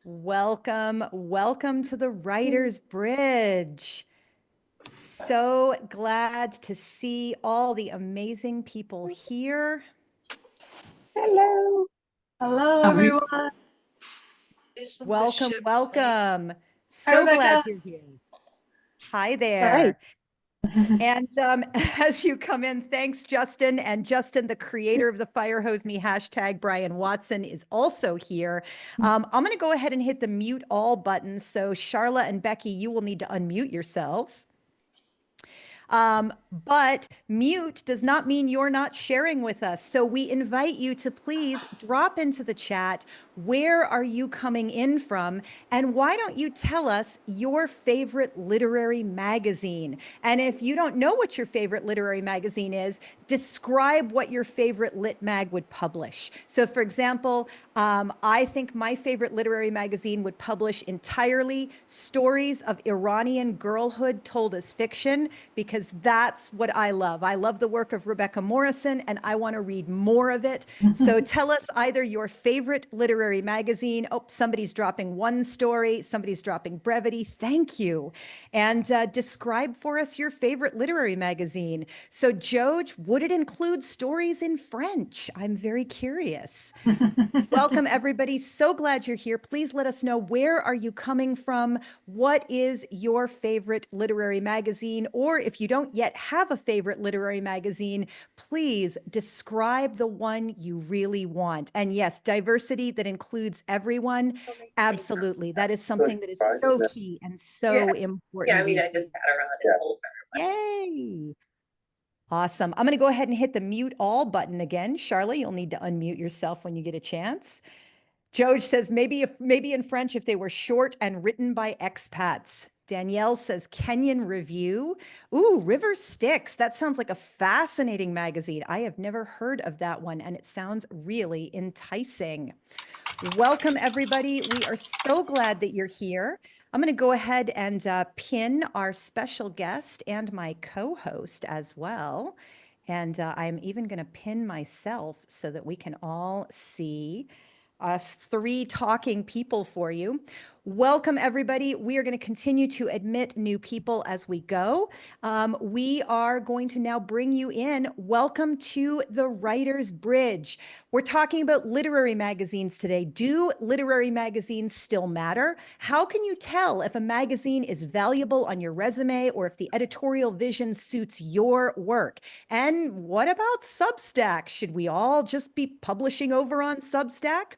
Welcome, welcome to the Writer's Bridge. So glad to see all the amazing people here. Hello. Hello, everyone. Welcome, welcome. Hi, So glad Rebecca. you're here. Hi Hi. there. And as you come in, thanks, Justin. And Justin, the creator of the Fire Hose Me hashtag, Brian Watson, is also here. I'm going to go ahead and hit the mute all button. So Sharla and Becky, you will need to unmute yourselves. But mute does not mean you're not sharing with us. So we invite you to please drop into the chat. Where are you coming in from? And why don't you tell us your favorite literary magazine? And if you don't know what your favorite literary magazine is, describe what your favorite lit mag would publish. So for example, I think my favorite literary magazine would publish entirely stories of Iranian girlhood told as fiction, because that's what I love. I love the work of Rebecca Morrison, and I want to read more of it. So tell us either your favorite literary magazine. Oh, somebody's dropping one story. Somebody's dropping brevity. Thank you. And describe for us your favorite literary magazine. So Joj, would it include stories in French? I'm very curious. Welcome, everybody. So glad you're here. Please let us know, where are you coming from? What is your favorite literary magazine? Or if you don't yet have a favorite literary magazine, please describe the one you really want. And yes, diversity that includes everyone. Absolutely. That is something that is so key and so important. I just sat around this whole time. Yay. Awesome. I'm going to go ahead and hit the mute all button again. Sharla, you'll need to unmute yourself when you get a chance. George says maybe in French if they were short and written by expats. Danielle says Kenyan Review. Ooh, River Styx. That sounds like a fascinating magazine. I have never heard of that one, and it sounds really enticing. Welcome, everybody. We are so glad that you're here. I'm going to go ahead and pin our special guest and my co-host as well. And I'm even going to pin myself so that we can all see us three talking people for you. Welcome, everybody. We are going to continue to admit new people as we go. We are going to now bring you in. Welcome to the Writer's Bridge. We're talking about literary magazines today. Do literary magazines still matter? How can you tell if a magazine is valuable on your resume or if the editorial vision suits your work? And what about Substack? Should we all just be publishing over on Substack?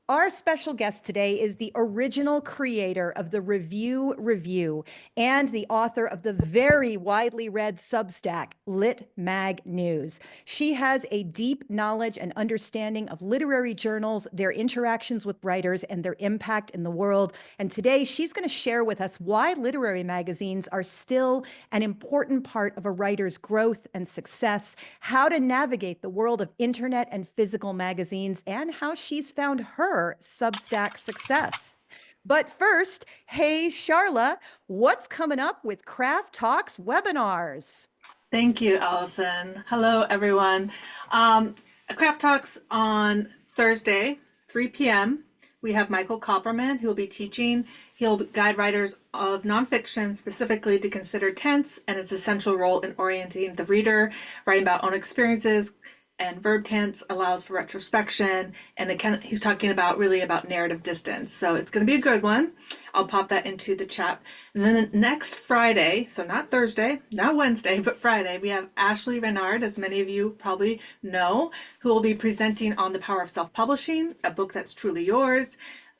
Our special guest today is the original creator of the Review and the author of the very widely read Substack Lit Mag News. She has a deep knowledge and understanding of literary journals, their interactions with writers, and their impact in the world. And today she's going to share with us why literary magazines are still an important part of a writer's growth and success, how to navigate the world of internet and physical magazines, and how she's found her Substack success. But first, hey, Sharla, what's coming up with Craft Talks webinars? Thank you, Allison. Hello, everyone. Craft Talks on Thursday, 3 p.m. We have Michael Copperman who will be teaching. He'll guide writers of nonfiction specifically to consider tense and its essential role in orienting the reader, writing about own experiences, and verb tense allows for retrospection, and he's talking about narrative distance. So it's going to be a good one. I'll pop that into the chat. And then next Friday, so not Thursday, not Wednesday, but Friday, we have Ashley Renard, as many of you probably know, who will be presenting on the power of self-publishing, a book that's truly yours.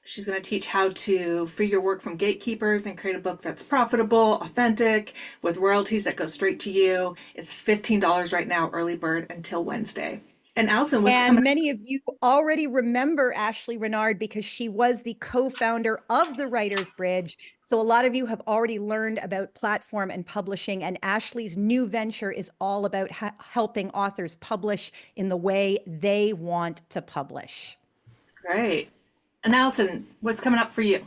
She's going to teach how to free your work from gatekeepers and create a book that's profitable, authentic, with royalties that go straight to you. It's $15 right now, early bird, until Wednesday. And Allison, what's coming? And many of you already remember Ashley Renard because she was the co-founder of the Writer's Bridge. So a lot of you have already learned about platform and publishing, and Ashley's new venture is all about helping authors publish in the way they want to publish. Great. And Allison, what's coming up for you?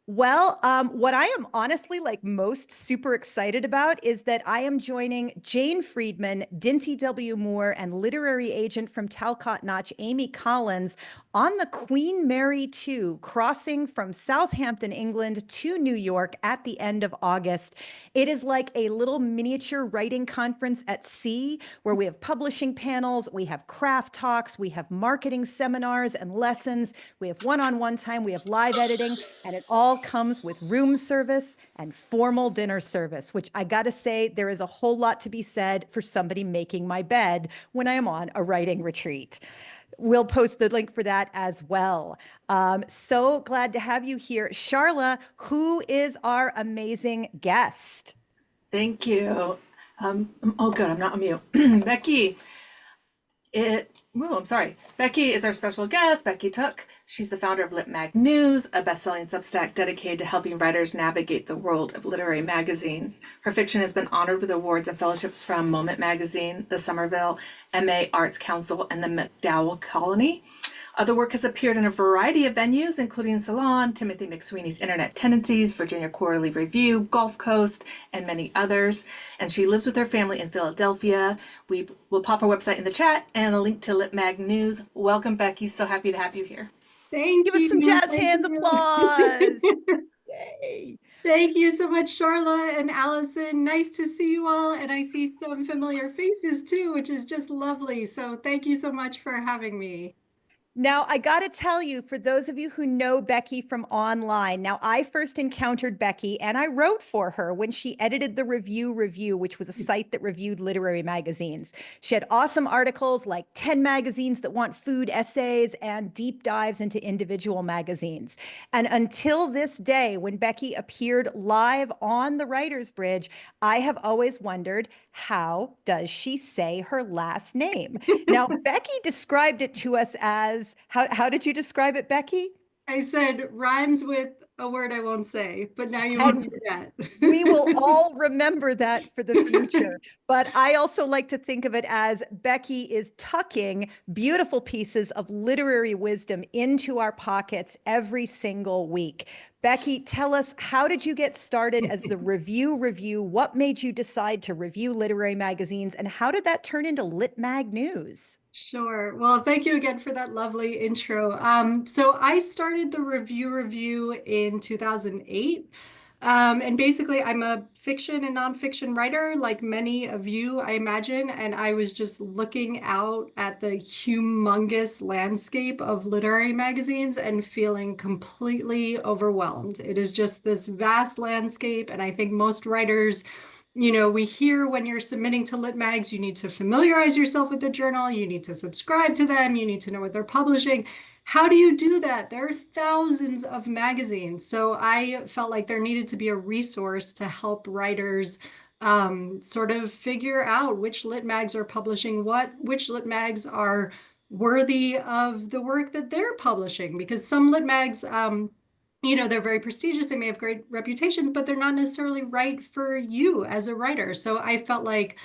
Well, what I am honestly like most super excited about is that I am joining Jane Friedman, Dinty W. Moore, and literary agent from Talcott Notch, Amy Collins, on the Queen Mary 2, crossing from Southampton, England to New York at the end of August. It is like a little miniature writing conference at sea where we have publishing panels, we have craft talks, we have marketing seminars and lessons, we have one-on-one time, we have live editing, and it all comes with room service and formal dinner service, which I gotta say, there is a whole lot to be said for somebody making my bed when I am on a writing retreat. We'll post the link for that as well. So glad to have you here. Sharla, who is our amazing guest? Thank you. Oh, good. I'm not on mute. Becky, I'm sorry. Becky is our special guest, Becky Tuch. She's the founder of Lit Mag News, a best-selling Substack dedicated to helping writers navigate the world of literary magazines. Her fiction has been honored with awards and fellowships from Moment Magazine, the Somerville MA Arts Council, and the MacDowell Colony. Other work has appeared in a variety of venues, including Salon, Timothy McSweeney's Internet Tendencies, Virginia Quarterly Review, Gulf Coast, and many others. And she lives with her family in Philadelphia. We will pop her website in the chat and a link to Lit Mag News. Welcome, Becky. So happy to have you here. Thank you. Give us some jazz Thank hands you. applause. Yay. Thank you so much, Sharla and Allison. Nice to see you all. And I see some familiar faces too, which is just lovely. So thank you so much for having me. Now, I got to tell you, for those of you who know Becky from online, now I first encountered Becky and I wrote for her when she edited the Review, which was a site that reviewed literary magazines. She had awesome articles like 10 magazines that want food essays and deep dives into individual magazines. And until this day, when Becky appeared live on the Writer's Bridge, I have always wondered, how does she say her last name? Now, Becky described it to us as, how did you describe it, Becky? I said rhymes with a word I won't say, but now you won't forget. We will all remember that for the future. But I also like to think of it as Becky is tucking beautiful pieces of literary wisdom into our pockets every single week. Becky, tell us, how did you get started as the Review? What made you decide to review literary magazines? And how did that turn into Lit Mag News? Sure. Well, thank you again for that lovely intro. So I started the Review in 2008. And basically, I'm a fiction and nonfiction writer, like many of you, I imagine. And I was just looking out at the humongous landscape of literary magazines and feeling completely overwhelmed. It is just this vast landscape. And I think most writers, we hear when you're submitting to Lit Mags, you need to familiarize yourself with the journal, you need to subscribe to them, you need to know what they're publishing. How do you do that? There are thousands of magazines. So I felt like there needed to be a resource to help writers sort of figure out which Lit Mags are publishing what, which Lit Mags are worthy of the work that they're publishing. Because some Lit Mags, they're very prestigious, they may have great reputations, but they're not necessarily right for you as a writer. So I felt like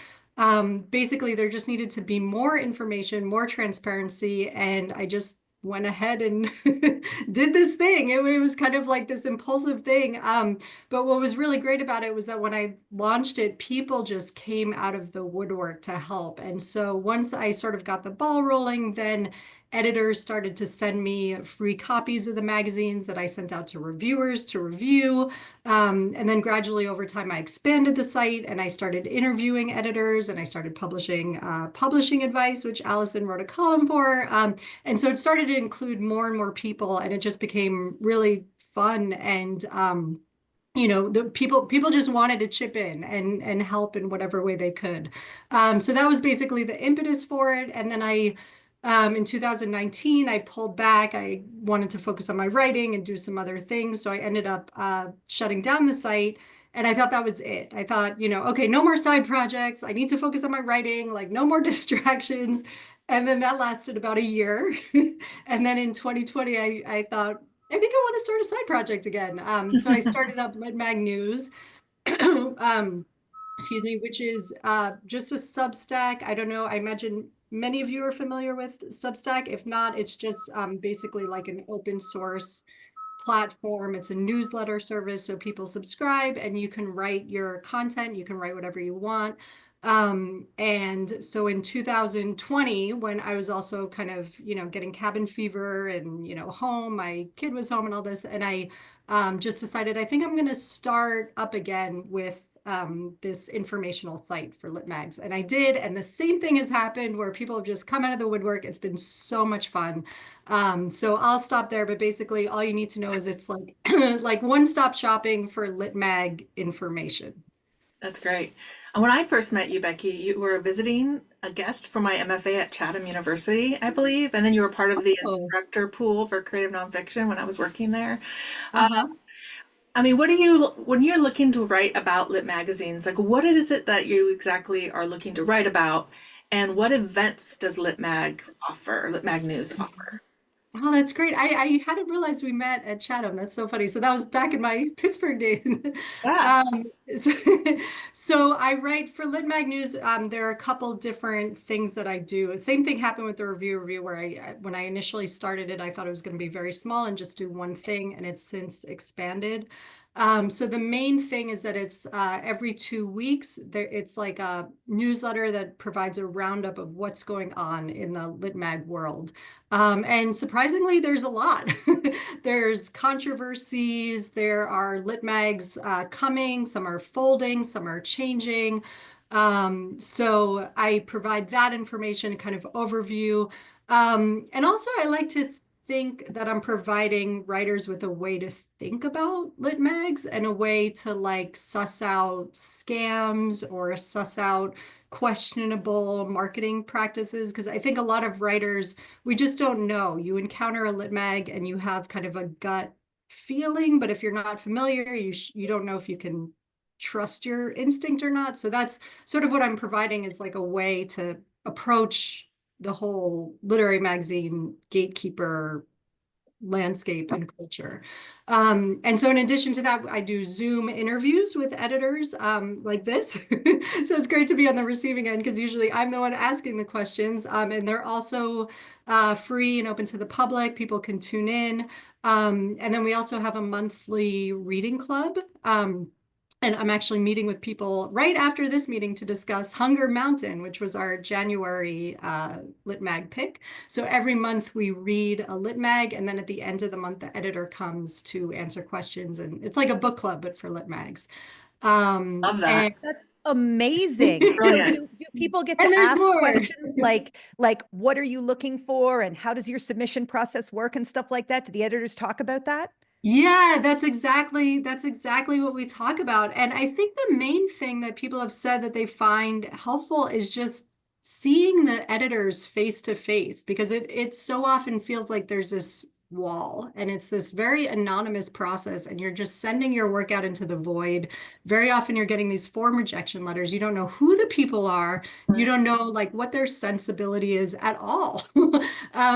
basically there just needed to be more information, more transparency, and I just went ahead and did this thing. It was kind of like this impulsive thing. But what was really great about it was that when I launched it, people just came out of the woodwork to help. And so once I sort of got the ball rolling, then editors started to send me free copies of the magazines that I sent out to reviewers to review. And then gradually over time, I expanded the site and I started interviewing editors and I started publishing publishing advice, which Allison wrote a column for. And so it started to include more and more people, and it just became really fun. And the people just wanted to chip in and help in whatever way they could. So that was basically the impetus for it. And then in 2019, I pulled back. I wanted to focus on my writing and do some other things. So I ended up shutting down the site. And I thought that was it. I thought, okay, no more side projects. I need to focus on my writing, like no more distractions. And then that lasted about a year. And then in 2020, I thought, I think I want to start a side project again. So I started up Lit Mag News, excuse me, which is just a Substack. I don't know. I imagine many of you are familiar with Substack. If not, it's just basically like an open source platform. It's a newsletter service, so people subscribe and you can write your content. You can write whatever you want. And so in 2020, when I was also kind of, getting cabin fever and, home, my kid was home and all this, and I just decided I think I'm going to start up again with this informational site for lit mags. And I did, and the same thing has happened where people have just come out of the woodwork. It's been so much fun. So I'll stop there, but basically all you need to know is it's like like one-stop shopping for lit mag information. That's great. And when I first met you, Becky, you were visiting a guest for my MFA at Chatham University, I believe, and then you were part of the Oh. instructor pool for creative nonfiction when I was working there. Uh-huh. I mean, when you're looking to write about lit magazines, like what is it that you exactly are looking to write about, and what events does Lit Mag offer, Lit Mag News offer? Oh, that's great. I hadn't realized we met at Chatham. That's so funny. So that was back in my Pittsburgh days. Yeah. So, so I write for Lit Mag News. There are a couple different things that I do. Same thing happened with the review where when I initially started it, I thought it was going to be very small and just do one thing, and it's since expanded. So the main thing is that it's every 2 weeks. It's like a newsletter that provides a roundup of what's going on in the Lit Mag world. And surprisingly, there's a lot. There's controversies. There are lit mags coming. Some are folding. Some are changing. So I provide that information, kind of overview. And also, I like to think that I'm providing writers with a way to think about lit mags and a way to like suss out scams or suss out questionable marketing practices. Because I think a lot of writers, we just don't know. You encounter a lit mag and you have kind of a gut feeling, but if you're not familiar, you don't know if you can trust your instinct or not. So that's sort of what I'm providing, is like a way to approach the whole literary magazine gatekeeper landscape and culture. And so in addition to that, I do Zoom interviews with editors like this. So it's great to be on the receiving end because usually I'm the one asking the questions. And they're also free and open to the public. People can tune in. And then we also have a monthly reading club. And I'm actually meeting with people right after this meeting to discuss Hunger Mountain, which was our January Lit Mag pick. So every month we read a Lit Mag, and then at the end of the month, the editor comes to answer questions. And it's like a book club, but for Lit Mags. Love that. That's amazing. So Brilliant. do people get And to there's ask more. questions like what are you looking for and how does your submission process work and stuff like that? Do the editors talk about that? Yeah, that's exactly what we talk about. And I think the main thing that people have said that they find helpful is just seeing the editors face to face, because it so often feels like there's this wall and it's this very anonymous process and you're just sending your work out into the void. Very often you're getting these form rejection letters. You don't know who the people are. You don't know like what their sensibility is at all.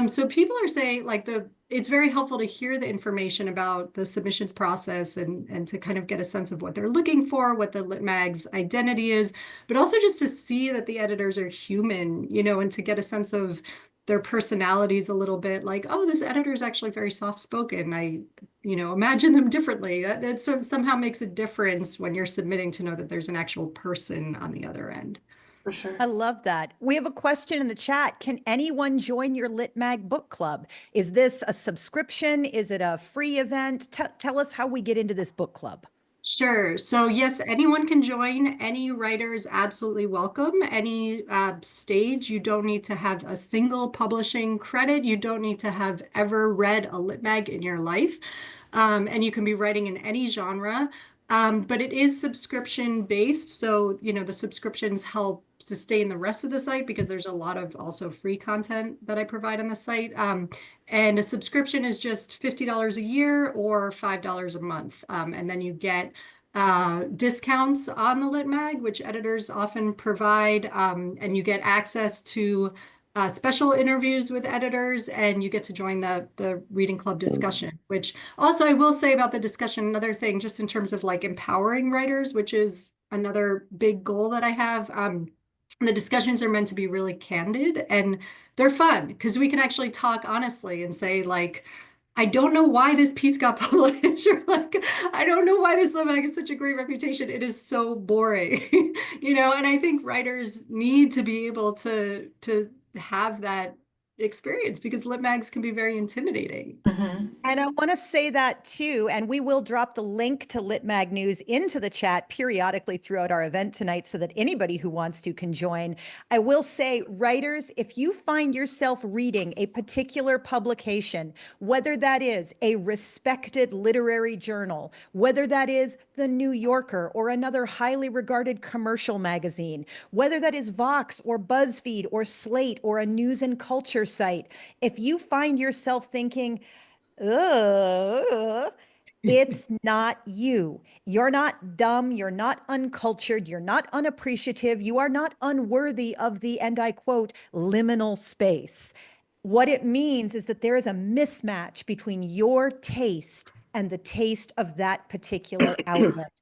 So people are saying like it's very helpful to hear the information about the submissions process and to kind of get a sense of what they're looking for, what the Lit Mag's identity is, but also just to see that the editors are human, and to get a sense of their personalities a little bit, like, oh, this editor is actually very soft-spoken. I, imagine them differently. That somehow makes a difference when you're submitting to know that there's an actual person on the other end. For sure. I love that. We have a question in the chat. Can anyone join your Lit Mag book club? Is this a subscription? Is it a free event? Tell us how we get into this book club. Sure. So yes, anyone can join. Any writer is absolutely welcome. Any stage. You don't need to have a single publishing credit. You don't need to have ever read a Lit Mag in your life. And you can be writing in any genre. But it is subscription based. So, the subscriptions help sustain the rest of the site because there's a lot of also free content that I provide on the site. And a subscription is just $50 a year or $5 a month. And then you get discounts on the Lit Mag, which editors often provide. And you get access to special interviews with editors, and you get to join the reading club discussion, which also I will say about the discussion, another thing, just in terms of like empowering writers, which is another big goal that I have. The discussions are meant to be really candid and they're fun because we can actually talk honestly and say like, I don't know why this piece got published, or like, I don't know why this lit mag has such a great reputation. It is so boring, you know, and I think writers need to be able to have that experience because lit mags can be very intimidating. And I want to say that too. And we will drop the link to Lit Mag News into the chat periodically throughout our event tonight so that anybody who wants to can join. I will say, writers, if you find yourself reading a particular publication, whether that is a respected literary journal, whether that is the New Yorker or another highly regarded commercial magazine, whether that is Vox or BuzzFeed or Slate or a news and culture site, if you find yourself thinking, ugh, it's not you. You're not dumb. You're not uncultured. You're not unappreciative. You are not unworthy of the, and I quote, liminal space. What it means is that there is a mismatch between your taste and the taste of that particular outlet.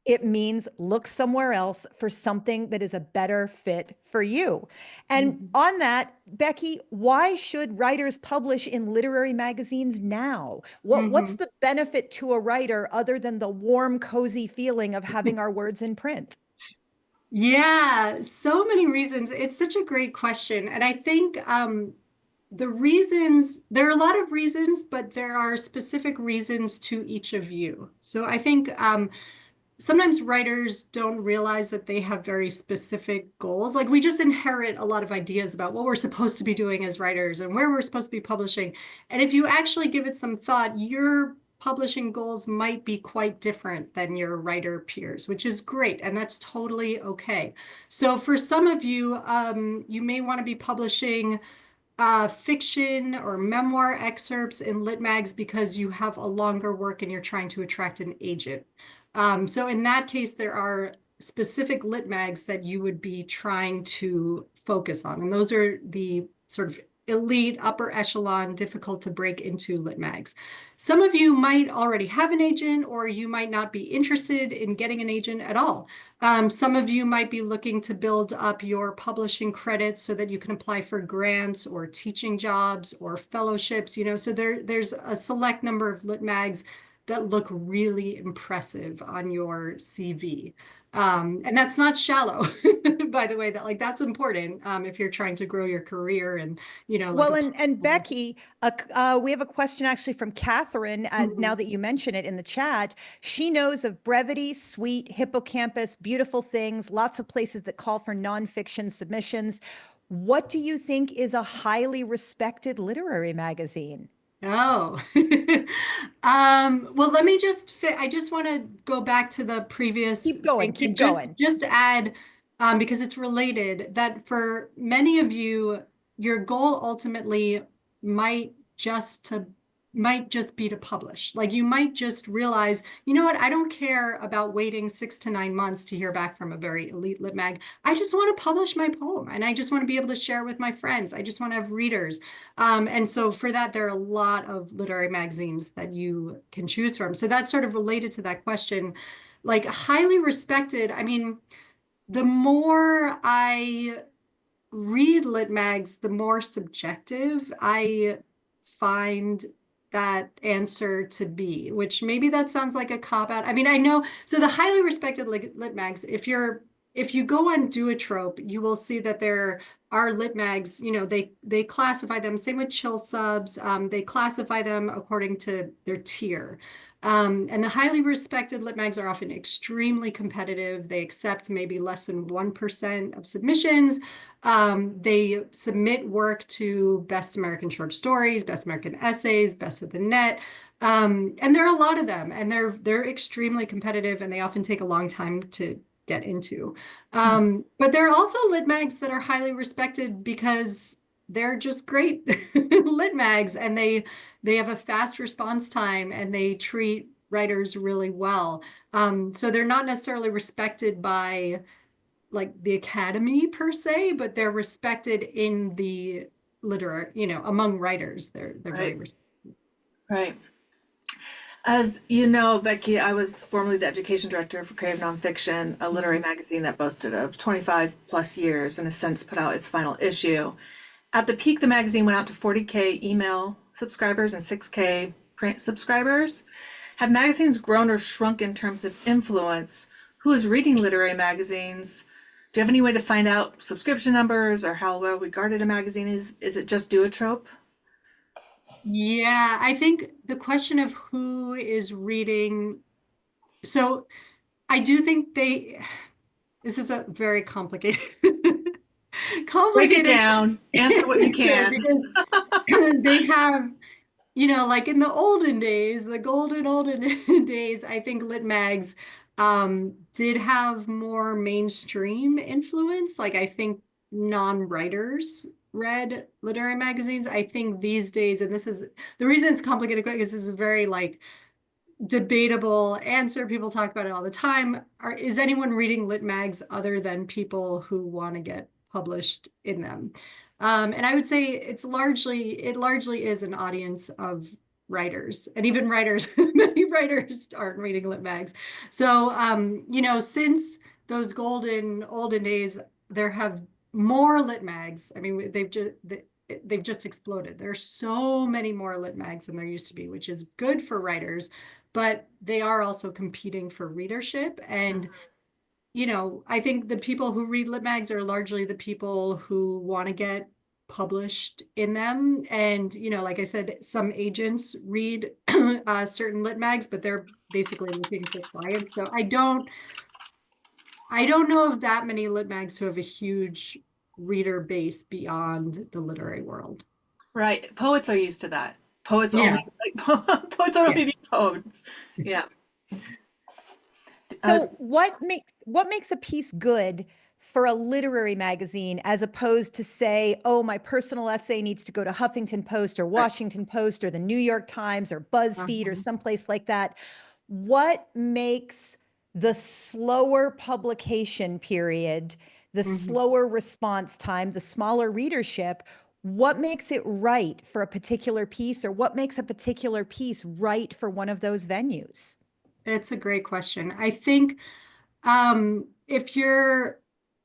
It means look somewhere else for something that is a better fit for you. And on that, Becky, why should writers publish in literary magazines now? What's the benefit to a writer other than the warm, cozy feeling of having our words in print? Yeah, so many reasons. It's such a great question. And I think the reasons, there are a lot of reasons, but there are specific reasons to each of you. So I think sometimes writers don't realize that they have very specific goals. Like we just inherit a lot of ideas about what we're supposed to be doing as writers and where we're supposed to be publishing. And if you actually give it some thought, your publishing goals might be quite different than your writer peers, which is great. And that's totally okay. So for some of you, you may want to be publishing fiction or memoir excerpts in lit mags because you have a longer work and you're trying to attract an agent. So in that case, there are specific lit mags that you would be trying to focus on. And those are the sort of elite, upper echelon, difficult to break into lit mags. Some of you might already have an agent, or you might not be interested in getting an agent at all. Some of you might be looking to build up your publishing credits so that you can apply for grants or teaching jobs or fellowships, you know, so there's a select number of lit mags that look really impressive on your CV. And that's not shallow, by the way, that like that's important if you're trying to grow your career and, you know, like Well, and Becky, we have a question actually from Catherine, now that you mention it in the chat. She knows of Brevity, Sweet, Hippocampus, Beautiful Things, lots of places that call for nonfiction submissions. What do you think is a highly respected literary magazine? Oh, well, let me just I just want to go back to the previous Keep going, thing keep and going. just add, because it's related, that for many of you, your goal ultimately might just to might just be to publish. Like you might just realize, you know what, I don't care about waiting 6 to 9 months to hear back from a very elite lit mag. I just want to publish my poem and I just want to be able to share it with my friends. I just want to have readers. And so for that, there are a lot of literary magazines that you can choose from. So that's sort of related to that question. Like highly respected, I mean, the more I read lit mags, the more subjective I find that answer to be, which maybe that sounds like a cop out. I mean, I know, so the highly respected lit mags, if you go on Duotrope, you will see that there are lit mags, you know, they classify them, same with chill subs, they classify them according to their tier. And the highly respected lit mags are often extremely competitive. They accept maybe less than 1% of submissions. They submit work to Best American Short Stories, Best American Essays, Best of the Net. And there are a lot of them, and they're extremely competitive, and they often take a long time to get into. But there are also lit mags that are highly respected because they're just great lit mags, and they have a fast response time and they treat writers really well. So they're not necessarily respected by like the academy per se, but they're respected in the literary, you know, among writers. They're very Right. respected. Right. As you know, Becky, I was formerly the education director for Creative Nonfiction, a literary magazine that boasted of 25 plus years and has since put out its final issue. At the peak, the magazine went out to 40K email subscribers and 6K print subscribers. Have magazines grown or shrunk in terms of influence? Who is reading literary magazines? Do you have any way to find out subscription numbers or how well regarded a magazine is? Is it just duotrope? Yeah, I think the question of who is reading, so I do think this is a very complicated Break it complicated down, answer what you answer can. because they have, like in the olden days, the olden days, I think lit mags did have more mainstream influence. Like I think non-writers read literary magazines. I think these days, and this is the reason it's complicated because this is a very like debatable answer. People talk about it all the time. Is anyone reading lit mags other than people who want to get published in them? And I would say it largely is an audience of writers, and even writers, many writers aren't reading lit mags. So, since those olden days, there have more lit mags. I mean, they've just exploded. There's so many more lit mags than there used to be, which is good for writers, but they are also competing for readership. And I think the people who read lit mags are largely the people who want to get published in them. And, like I said, some agents read certain lit mags, but they're basically looking for clients. So I don't know of that many lit mags who have a huge reader base beyond the literary world. Right. Poets are used to that. Poets Yeah. only poets only read poems. Yeah. So what makes a piece good for a literary magazine as opposed to say, oh, my personal essay needs to go to Huffington Post or Washington Post or the New York Times or BuzzFeed or someplace like that? What makes the slower publication period, the slower response time, the smaller readership, what makes it right for a particular piece, or what makes a particular piece right for one of those venues? It's a great question. I think if you're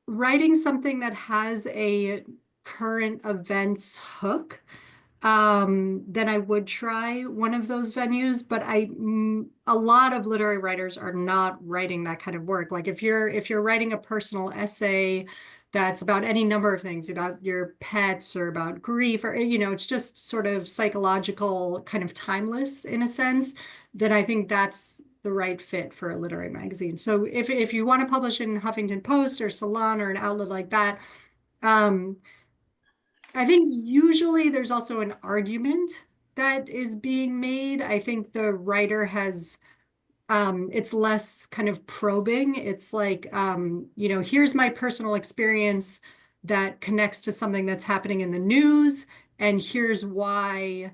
writing something that has a current events hook, then I would try one of those venues. But a lot of literary writers are not writing that kind of work. Like if you're writing a personal essay that's about any number of things, about your pets or about grief, or it's just sort of psychological, kind of timeless in a sense, then I think that's the right fit for a literary magazine. So if you want to publish in Huffington Post or Salon or an outlet like that, I think usually there's also an argument that is being made. I think the writer has it's less kind of probing. It's like here's my personal experience that connects to something that's happening in the news, and here's why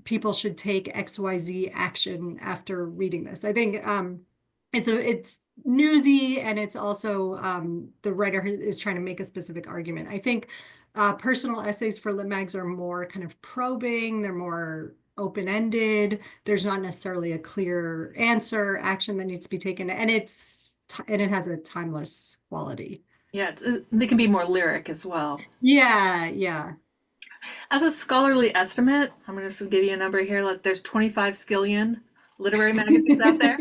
people should take XYZ action after reading this. I think it's newsy, and it's also the writer is trying to make a specific argument. I think personal essays for lit mags are more kind of probing. They're more open-ended. There's not necessarily a clear answer, action that needs to be taken, and it has a timeless quality. Yeah, they can be more lyric as well. Yeah. As a scholarly estimate, I'm going to give you a number here. Like there's 25 skillion literary magazines out there.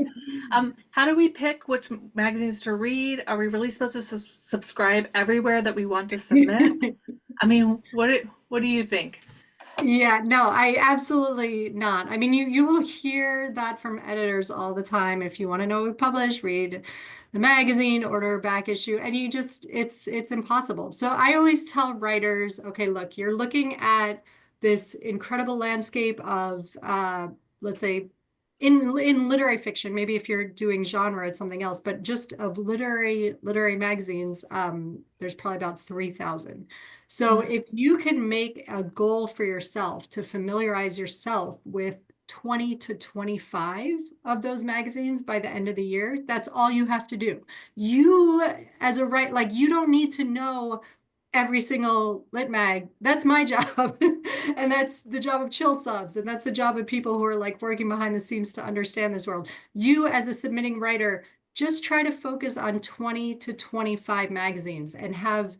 How do we pick which magazines to read? Are we really supposed to subscribe everywhere that we want to submit? I mean, what do you think? Yeah, no, I absolutely not. I mean, you will hear that from editors all the time. If you want to know what we publish, read the magazine, order a back issue, and it's impossible. So I always tell writers, okay, look, you're looking at this incredible landscape of let's say in literary fiction. Maybe if you're doing genre, it's something else, but just of literary magazines, there's probably about 3,000. So if you can make a goal for yourself to familiarize yourself with 20 to 25 of those magazines by the end of the year, that's all you have to do. You as a writer, like you don't need to know every single lit mag. That's my job. And that's the job of chill subs. And that's the job of people who are like working behind the scenes to understand this world. You as a submitting writer, just try to focus on 20 to 25 magazines and have,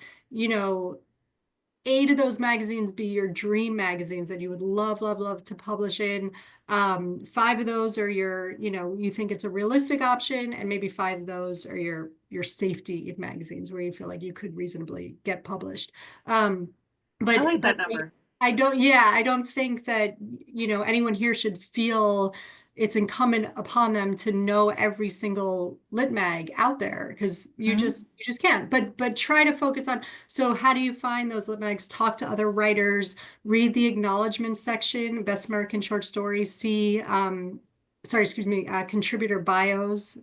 8 of those magazines be your dream magazines that you would love, love, love to publish in. 5 of those are your, you think it's a realistic option, and maybe 5 of those are your safety magazines where you feel like you could reasonably get published. But I like that number. I don't think that, anyone here should feel it's incumbent upon them to know every single lit mag out there, because you just can't. But try to focus on, so how do you find those lit mags? Talk to other writers, read the acknowledgement section, Best American Short Stories, see contributor bios.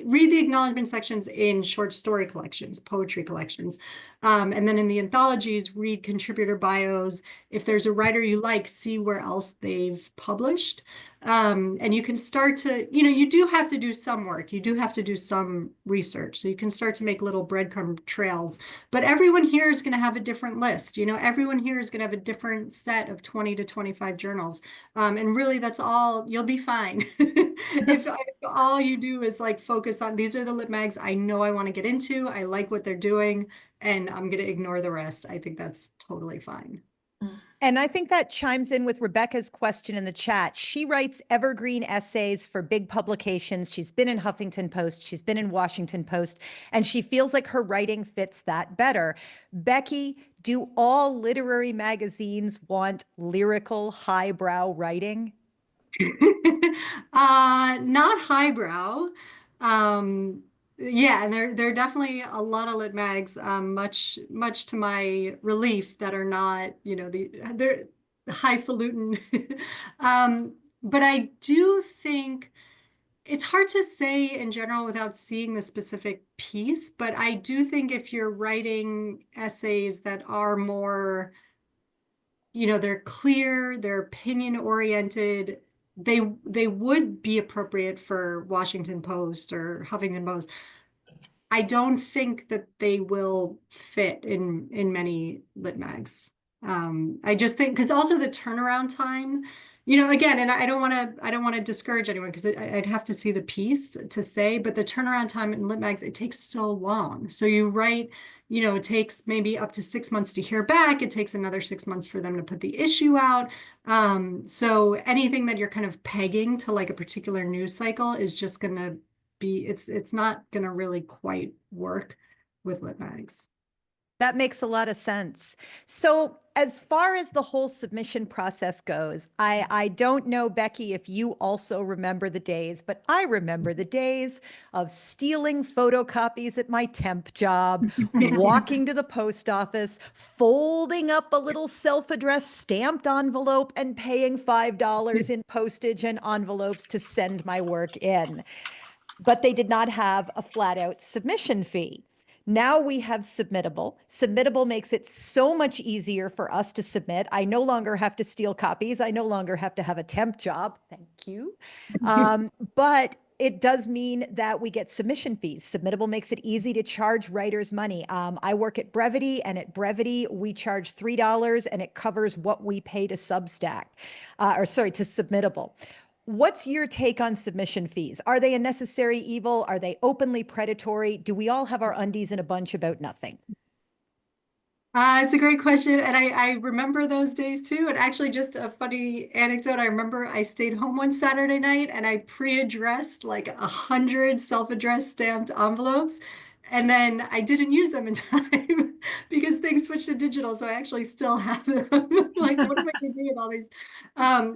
Read the acknowledgement sections in short story collections, poetry collections. And then in the anthologies, read contributor bios. If there's a writer you like, see where else they've published. And you can start to, you do have to do some work. You do have to do some research. So you can start to make little breadcrumb trails. But everyone here is going to have a different list. Everyone here is going to have a different set of 20 to 25 journals. And really, that's all. You'll be fine. if all you do is like focus on, these are the lit mags I know I want to get into. I like what they're doing, and I'm going to ignore the rest. I think that's totally fine. And I think that chimes in with Rebecca's question in the chat. She writes evergreen essays for big publications. She's been in Huffington Post. She's been in Washington Post, and she feels like her writing fits that better. Becky, do all literary magazines want lyrical, highbrow writing? Not highbrow. Yeah, and there are definitely a lot of lit mags, much to my relief, that are not, they're highfalutin. But I do think it's hard to say in general without seeing the specific piece, but I do think if you're writing essays that are more, they're clear, they're opinion oriented, they would be appropriate for Washington Post or Huffington Post. I don't think that they will fit in many lit mags. I just think, because also the turnaround time, again, and I don't want to discourage anyone, because I'd have to see the piece to say, but the turnaround time in lit mags, it takes so long. So you write, it takes maybe up to 6 months to hear back. It takes another 6 months for them to put the issue out. So anything that you're kind of pegging to like a particular news cycle is just going to be, it's not going to really quite work with lit mags. That makes a lot of sense. So as far as the whole submission process goes, I don't know, Becky, if you also remember the days, but I remember the days of stealing photocopies at my temp job, walking to the post office, folding up a little self-addressed stamped envelope, and paying $5 in postage and envelopes to send my work in. But they did not have a flat out submission fee. Now we have Submittable. Submittable makes it so much easier for us to submit. I no longer have to steal copies. I no longer have to have a temp job. Thank you. But it does mean that we get submission fees. Submittable makes it easy to charge writers money. I work at Brevity, and at Brevity, we charge $3, and it covers what we pay to Substack, to Submittable. What's your take on submission fees? Are they a necessary evil? Are they openly predatory? Do we all have our undies in a bunch about nothing? It's a great question. And I remember those days too. And actually, just a funny anecdote. I remember I stayed home one Saturday night and I pre-addressed like 100 self-addressed stamped envelopes. And then I didn't use them in time because things switched to digital. So I actually still have them. Like, what am I going to do with all these?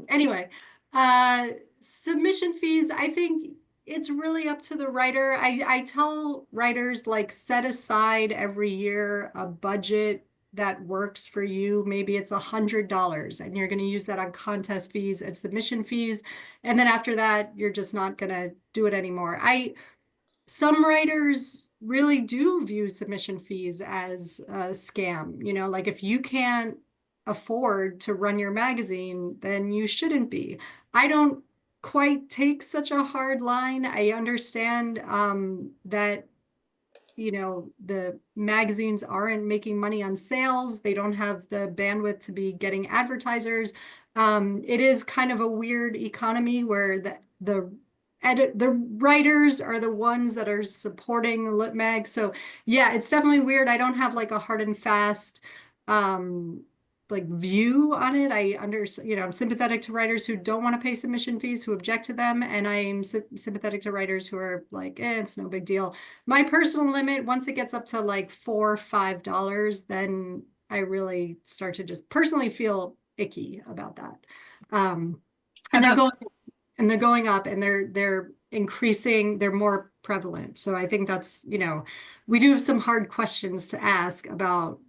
Anyway, submission fees, I think it's really up to the writer. I tell writers, like, set aside every year a budget that works for you. Maybe it's $100 and you're going to use that on contest fees and submission fees. And then after that, you're just not going to do it anymore. Some writers really do view submission fees as a scam. Like, if you can't afford to run your magazine, then you shouldn't be. I don't quite take such a hard line. I understand that the magazines aren't making money on sales. They don't have the bandwidth to be getting advertisers. It is kind of a weird economy where the writers are the ones that are supporting Lit Mag. So yeah, it's definitely weird. I don't have like a hard and fast like view on it. I'm sympathetic to writers who don't want to pay submission fees, who object to them, and I'm sympathetic to writers who are like, it's no big deal. My personal limit, once it gets up to like $4 or $5, then I really start to just personally feel icky about that. And they're going up, and they're increasing, they're more prevalent. So I think that's, we do have some hard questions to ask about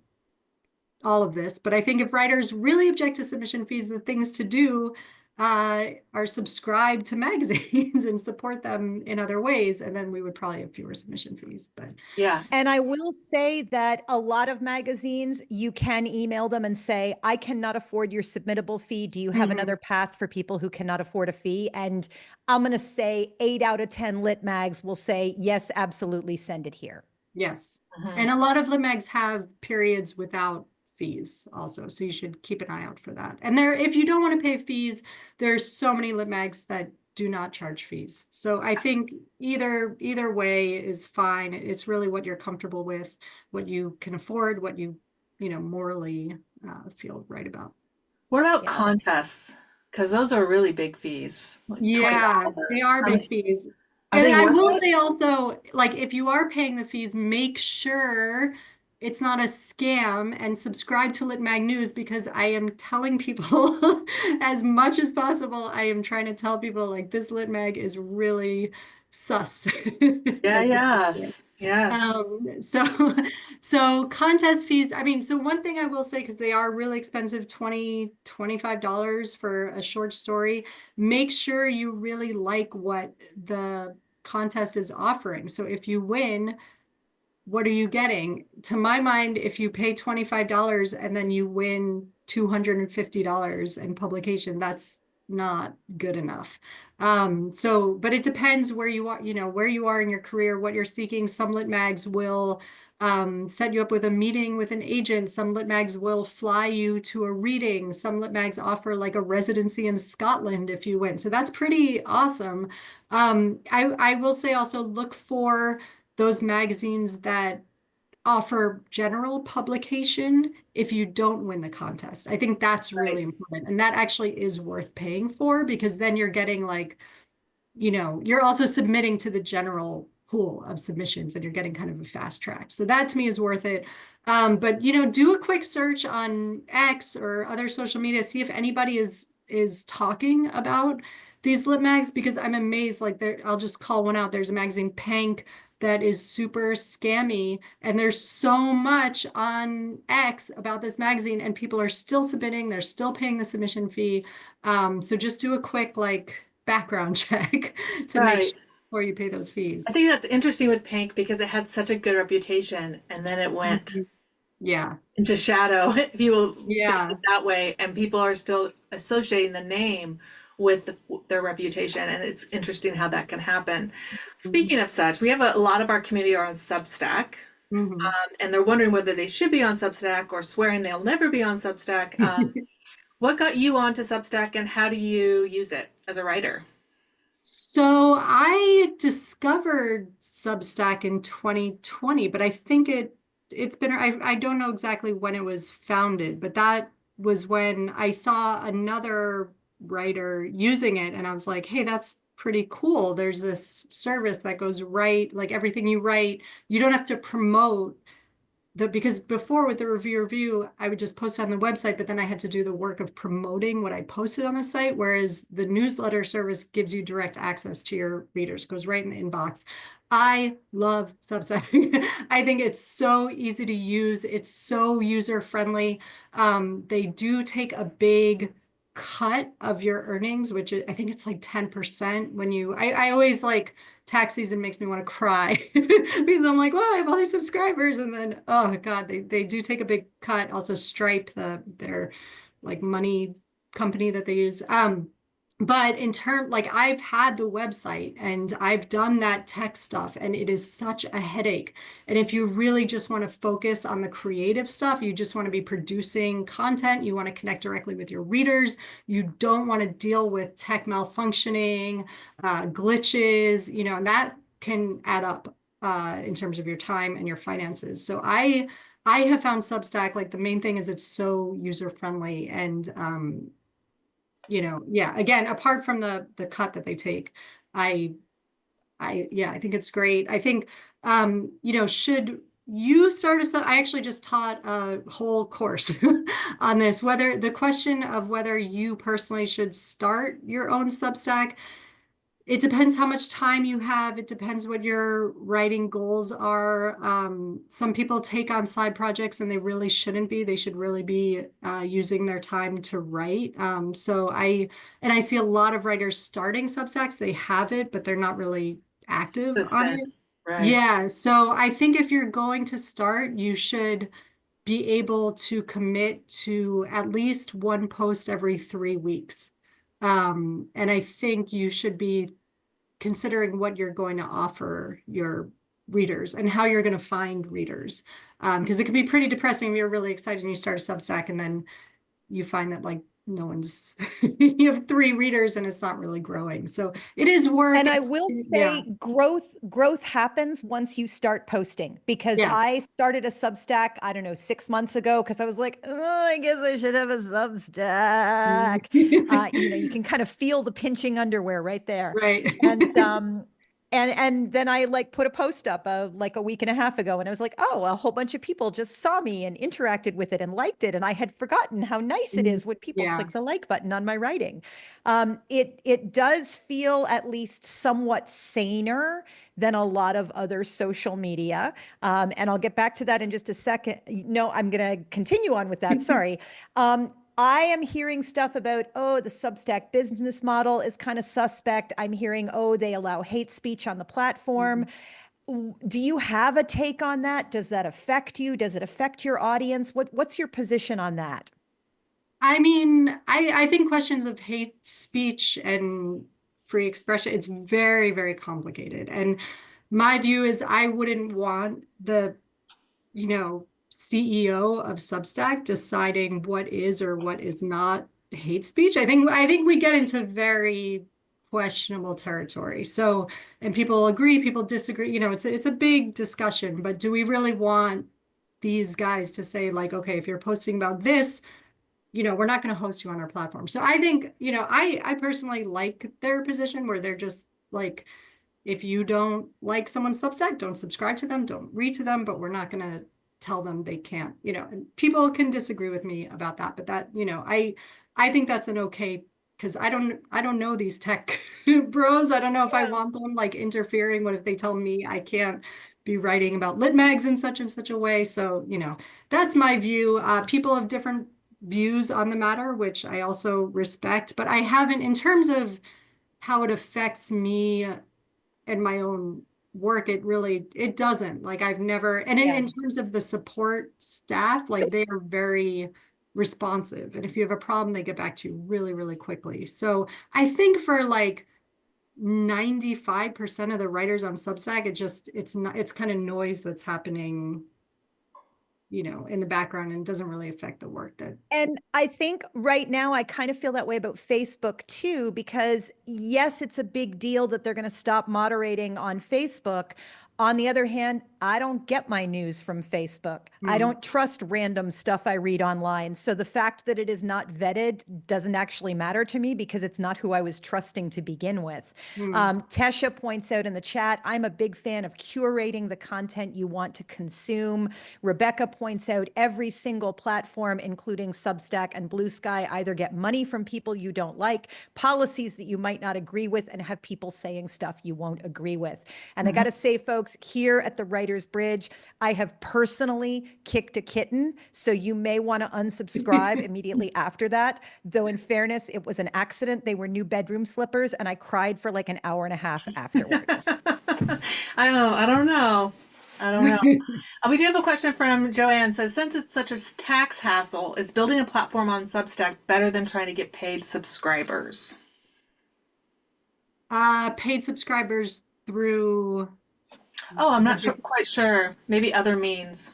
all of this, but I think if writers really object to submission fees, the things to do are subscribe to magazines and support them in other ways, and then we would probably have fewer submission fees. But Yeah. And I will say that a lot of magazines, you can email them and say, I cannot afford your submittable fee. Do you have another path for people who cannot afford a fee? And I'm going to say 8 out of 10 lit mags will say, yes, absolutely, send it here. yes. And a lot of lit mags have periods without fees also, so you should keep an eye out for that. And if you don't want to pay fees, there's so many lit mags that do not charge fees. So I think either way is fine. It's really what you're comfortable with, what you can afford, what you morally feel right about. What about contests? Because those are really big fees. Like Yeah, $20. they are big fees. Are And they I worth will it? say also, like, if you are paying the fees, make sure it's not a scam, and subscribe to Lit Mag News, because I am telling people as much as possible. I am trying to tell people, like, this Lit Mag is really sus. Yeah, as they say. yes. So contest fees, I mean, so one thing I will say, because they are really expensive, $25 for a short story, make sure you really like what the contest is offering. So if you win, what are you getting? To my mind, if you pay $25 and then you win $250 in publication, that's not good enough. But it depends where you are, where you are in your career, what you're seeking. Some lit mags will set you up with a meeting with an agent. Some lit mags will fly you to a reading. Some lit mags offer like a residency in Scotland if you win. So that's pretty awesome. I will say also look for those magazines that offer general publication if you don't win the contest. I think that's really important. And that actually is worth paying for, because then you're getting like, you're also submitting to the general pool of submissions, and you're getting kind of a fast track. So that to me is worth it. But do a quick search on X or other social media, see if anybody is talking about these lit mags, because I'm amazed. Like, I'll just call one out. There's a magazine, Pank, that is super scammy, and there's so much on X about this magazine, and people are still submitting, they're still paying the submission fee. So just do a quick like background check to make sure before you pay those fees. I think that's interesting with Pink, because it had such a good reputation, and then it went into shadow, if you will think it that way, and people are still associating the name with their reputation, and it's interesting how that can happen. Speaking of such, we have a lot of our community are on Substack, and they're wondering whether they should be on Substack or swearing they'll never be on Substack. What got you onto Substack, and how do you use it as a writer? So I discovered Substack in 2020, but I think it's been, I don't know exactly when it was founded, but that was when I saw another writer using it, and I was like, hey, that's pretty cool. There's this service that goes right, like everything you write, you don't have to promote because before with the review, I would just post it on the website, but then I had to do the work of promoting what I posted on the site. Whereas the newsletter service gives you direct access to your readers, goes right in the inbox. I love Substack. I think it's so easy to use. It's so user-friendly. They do take a big cut of your earnings, which I think it's like 10% when I always like, tax season makes me want to cry because I'm like, well, I have all these subscribers, and then oh god, they do take a big cut. Also Stripe, their like money company that they use. But in terms, like, I've had the website and I've done that tech stuff, and it is such a headache. And if you really just want to focus on the creative stuff, you just want to be producing content, you want to connect directly with your readers, you don't want to deal with tech malfunctioning, glitches, and that can add up in terms of your time and your finances. So I I have found Substack, like the main thing is it's so user friendly and yeah, again, apart from the cut that they take, I I think it's great. I think should you start I actually just taught a whole course on this, whether the question of whether you personally should start your own Substack. It depends how much time you have. It depends what your writing goals are. Some people take on side projects and they really shouldn't be. They should really be using their time to write. And I see a lot of writers starting Substacks. They have it, but they're not really active on it. Consistent. Right. Yeah. So I think if you're going to start, you should be able to commit to at least one post every 3 weeks. And I think you should be considering what you're going to offer your readers and how you're going to find readers. Because it can be pretty depressing if you're really excited and you start a Substack and then you find that like no one's, you have 3 readers and it's not really growing. So it is work. And I will say growth happens once you start posting, because I started a Substack, I don't know, 6 months ago, because I was like, oh, I guess I should have a Substack. You can kind of feel the pinching underwear right there. Right. And then I like put a post up like a week and a half ago, and I was like, oh, a whole bunch of people just saw me and interacted with it and liked it. And I had forgotten how nice it is when people click the like button on my writing. It does feel at least somewhat saner than a lot of other social media. And I'll get back to that in just a second. No, I'm going to continue on with that. Sorry. I am hearing stuff about, oh, the Substack business model is kind of suspect. I'm hearing, oh, they allow hate speech on the platform. Do you have a take on that? Does that affect you? Does it affect your audience? What's your position on that? I mean, I think questions of hate speech and free expression, it's very, very complicated. And my view is I wouldn't want the, CEO of Substack deciding what is or what is not hate speech. I think we get into very questionable territory. So, and people agree, people disagree, it's a big discussion, but do we really want these guys to say like, okay, if you're posting about this, we're not going to host you on our platform. So I think, I personally like their position where they're just like, if you don't like someone's Substack, don't subscribe to them, don't read to them, but we're not going to tell them they can't, and people can disagree with me about that, but that, I think that's an okay, because I don't know these tech bros. I don't know if I want them like interfering. What if they tell me I can't be writing about lit mags in such and such a way? So, that's my view. People have different views on the matter, which I also respect, but I haven't, in terms of how it affects me and my own work, it doesn't. Like I've never, and in terms of the support staff, like they are very responsive. And if you have a problem, they get back to you really, really quickly. So I think for like 95% of the writers on Substack, it's kind of noise that's happening, in the background, and doesn't really affect the work that. And I think right now I kind of feel that way about Facebook too, because yes, it's a big deal that they're going to stop moderating on Facebook. On the other hand, I don't get my news from Facebook. I don't trust random stuff I read online. So the fact that it is not vetted doesn't actually matter to me, because it's not who I was trusting to begin with. Tesha points out in the chat, I'm a big fan of curating the content you want to consume. Rebecca points out every single platform, including Substack and Blue Sky, either get money from people you don't like, policies that you might not agree with, and have people saying stuff you won't agree with. And I got to say, folks, here at the Writer's Bridge, I have personally kicked a kitten, so you may want to unsubscribe immediately after that. Though in fairness, it was an accident. They were new bedroom slippers, and I cried for like an hour and a half afterwards. I don't know. We do have a question from Joanne. Says, since it's such a tax hassle, is building a platform on Substack better than trying to get paid subscribers? Paid subscribers through. Oh, I'm not quite sure. Maybe other means.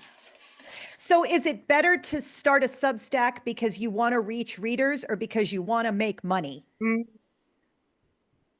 So is it better to start a Substack because you want to reach readers, or because you want to make money?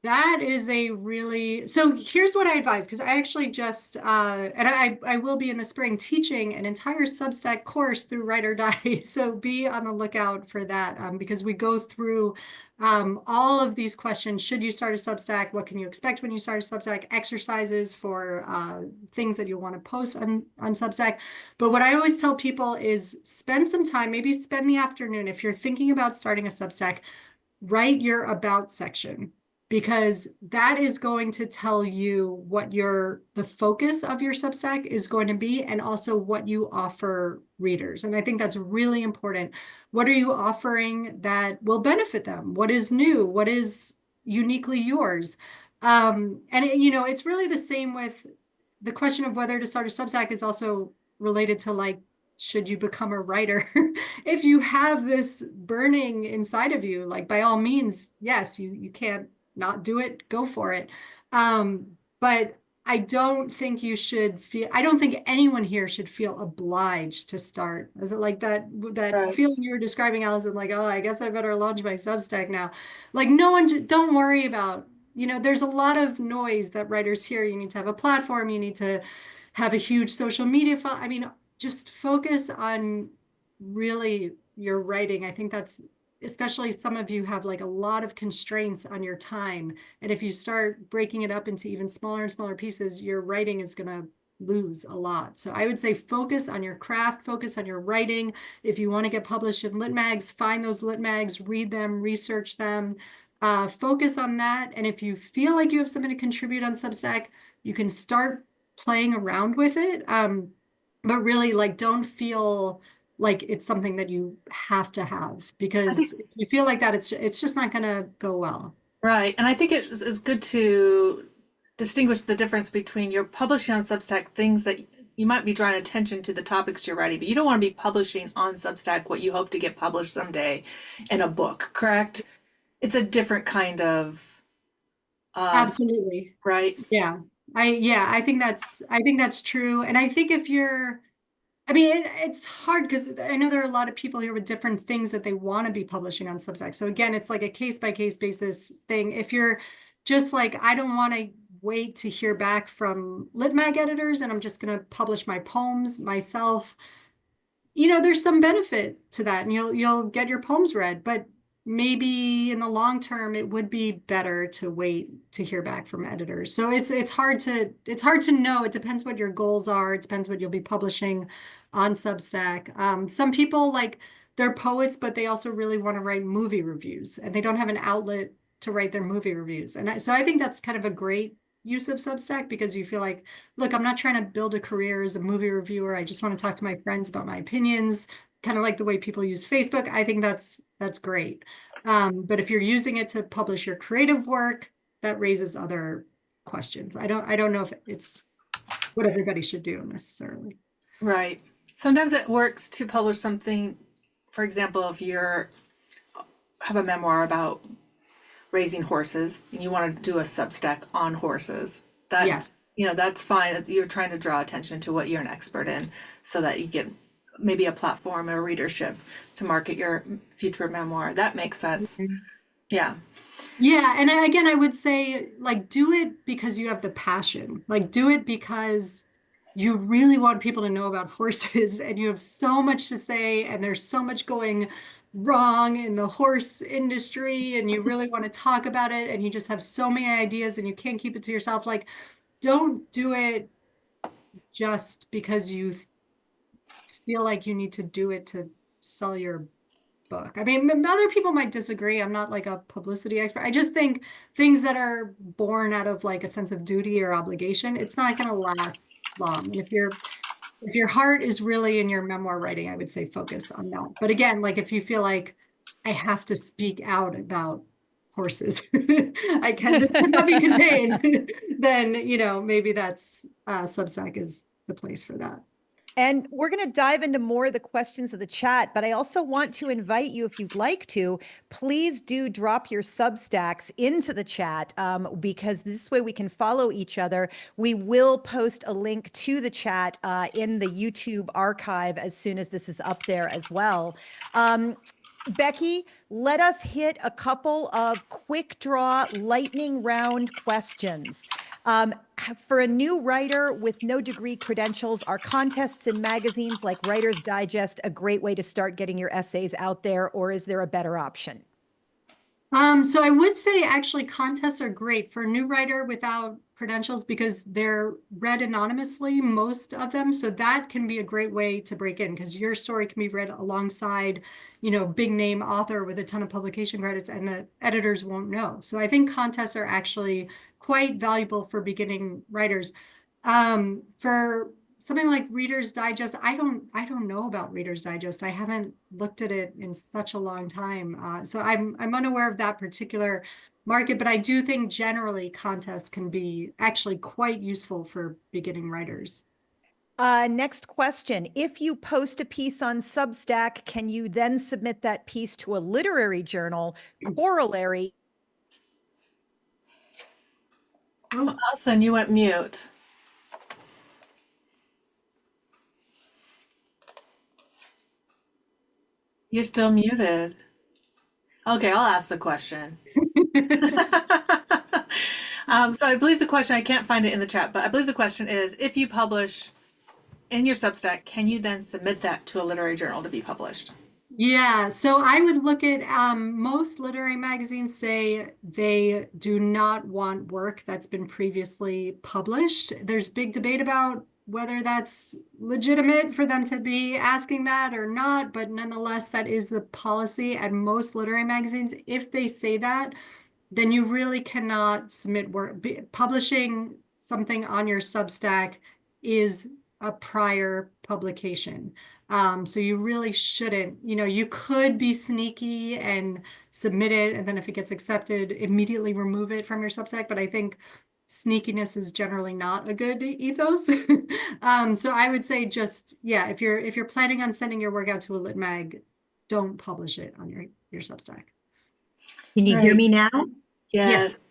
That is a really, so here's what I advise, because I actually just, and I will be in the spring teaching an entire Substack course through Write or Die. So be on the lookout for that, because we go through all of these questions. Should you start a Substack? What can you expect when you start a Substack? Exercises for things that you'll want to post on Substack. But what I always tell people is spend some time, maybe spend the afternoon. If you're thinking about starting a Substack, write your about section, because that is going to tell you what the focus of your Substack is going to be, and also what you offer readers. And I think that's really important. What are you offering that will benefit them? What is new? What is uniquely yours? And it's really the same with the question of whether to start a Substack is also related to, like, should you become a writer? If you have this burning inside of you, like, by all means, yes, you can't not do it, go for it. But I don't think I don't think anyone here should feel obliged to start. Is it like that Right. feeling you were describing, Allison, like, oh, I guess I better launch my Substack now. Like, no one, don't worry about, there's a lot of noise that writers hear. You need to have a platform, you need to have a huge social media file. I mean, just focus on really your writing. I think that's, especially some of you have like a lot of constraints on your time. And if you start breaking it up into even smaller and smaller pieces, your writing is going to lose a lot. So I would say focus on your craft, focus on your writing. If you want to get published in lit mags, find those lit mags, read them, research them, focus on that. And if you feel like you have something to contribute on Substack, you can start playing around with it. But really, like, don't feel like it's something that you have to have, because if you feel like that, it's just not going to go well. Right. And I think it's good to distinguish the difference between you're publishing on Substack things that you might be drawing attention to the topics you're writing, but you don't want to be publishing on Substack what you hope to get published someday in a book, correct? It's a different kind of, Absolutely. right? Yeah. I think that's true. And I think if you're, I mean, it's hard because I know there are a lot of people here with different things that they want to be publishing on Substack. So again, it's like a case-by-case basis thing. If you're just like, I don't want to wait to hear back from lit mag editors and I'm just going to publish my poems myself, there's some benefit to that, and you'll get your poems read, but maybe in the long term it would be better to wait to hear back from editors. So it's hard to know. It depends what your goals are. It depends what you'll be publishing on Substack. Some people, like, they're poets, but they also really want to write movie reviews, and they don't have an outlet to write their movie reviews. And so I think that's kind of a great use of Substack, because you feel like, look, I'm not trying to build a career as a movie reviewer. I just want to talk to my friends about my opinions, kind of like the way people use Facebook. I think that's great. But if you're using it to publish your creative work, that raises other questions. I don't know if it's what everybody should do necessarily. Right. Sometimes it works to publish something, for example, if you're have a memoir about raising horses and you want to do a Substack on horses. That, Yes. That's fine. You're trying to draw attention to what you're an expert in so that you get maybe a platform or readership to market your future memoir. That makes sense. Yeah. Yeah, and again, I would say, like, do it because you have the passion. Like, do it because you really want people to know about horses, and you have so much to say, and there's so much going wrong in the horse industry, and you really want to talk about it, and you just have so many ideas, and you can't keep it to yourself. Like, don't do it just because you feel like you need to do it to sell your book. I mean, other people might disagree. I'm not like a publicity expert. I just think things that are born out of like a sense of duty or obligation, it's not going to last long. And if your heart is really in your memoir writing, I would say focus on that. But again, like, if you feel like I have to speak out about horses, this cannot be contained, then, maybe that's Substack is the place for that. And we're going to dive into more of the questions of the chat, but I also want to invite you, if you'd like to, please do drop your Substacks into the chat, because this way we can follow each other. We will post a link to the chat in the YouTube archive as soon as this is up there as well. Becky, let us hit a couple of quick draw lightning round questions. For a new writer with no degree credentials, are contests in magazines like Writer's Digest a great way to start getting your essays out there, or is there a better option? So I would say actually contests are great for a new writer without credentials because they're read anonymously, most of them. So that can be a great way to break in because your story can be read alongside, big name author with a ton of publication credits and the editors won't know. So I think contests are actually quite valuable for beginning writers. For something like Reader's Digest, I don't know about Reader's Digest. I haven't looked at it in such a long time. So I'm unaware of that particular market, but I do think generally contests can be actually quite useful for beginning writers. Next question. If you post a piece on Substack, can you then submit that piece to a literary journal? Corollary. Oh, Allison, you went mute. You're still muted. Okay, I'll ask the question. So I believe the question, I can't find it in the chat, but I believe the question is, if you publish in your Substack, can you then submit that to a literary journal to be published? Yeah, so I would look at most literary magazines say they do not want work that's been previously published. There's big debate about whether that's legitimate for them to be asking that or not, but nonetheless, that is the policy at most literary magazines. If they say that, then you really cannot submit work. Publishing something on your Substack is a prior publication. So you really shouldn't, you could be sneaky and submit it, and then if it gets accepted, immediately remove it from your Substack. But I think sneakiness is generally not a good ethos. So I would say just, yeah, if you're planning on sending your work out to a lit mag, don't publish it on your Substack. Can you hear me now? Yes.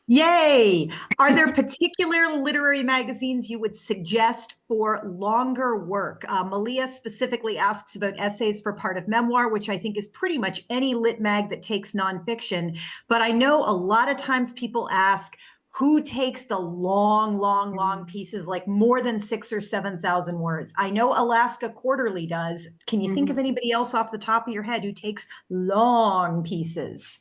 Yay! Are there particular literary magazines you would suggest for longer work? Malia specifically asks about essays for part of memoir, which I think is pretty much any lit mag that takes nonfiction. But I know a lot of times people ask, who takes the long pieces, like more than 6,000 or 7,000 words? I know Alaska Quarterly does. Can you think of anybody else off the top of your head who takes long pieces?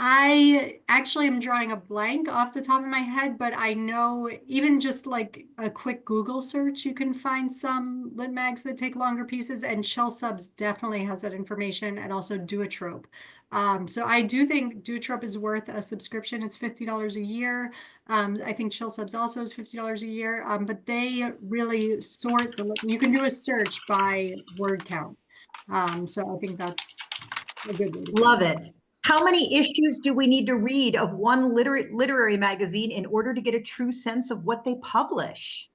I actually am drawing a blank off the top of my head, but I know even just like a quick Google search, you can find some lit mags that take longer pieces, and Chill Subs definitely has that information, and also Duotrope. So I do think Duotrope is worth a subscription. It's $50 a year. I think Chill Subs also is $50 a year, but they really sort you can do a search by word count. So I think that's a good way to do Love it. How many issues do we need to read of one literary magazine in order to get a true sense of what they publish?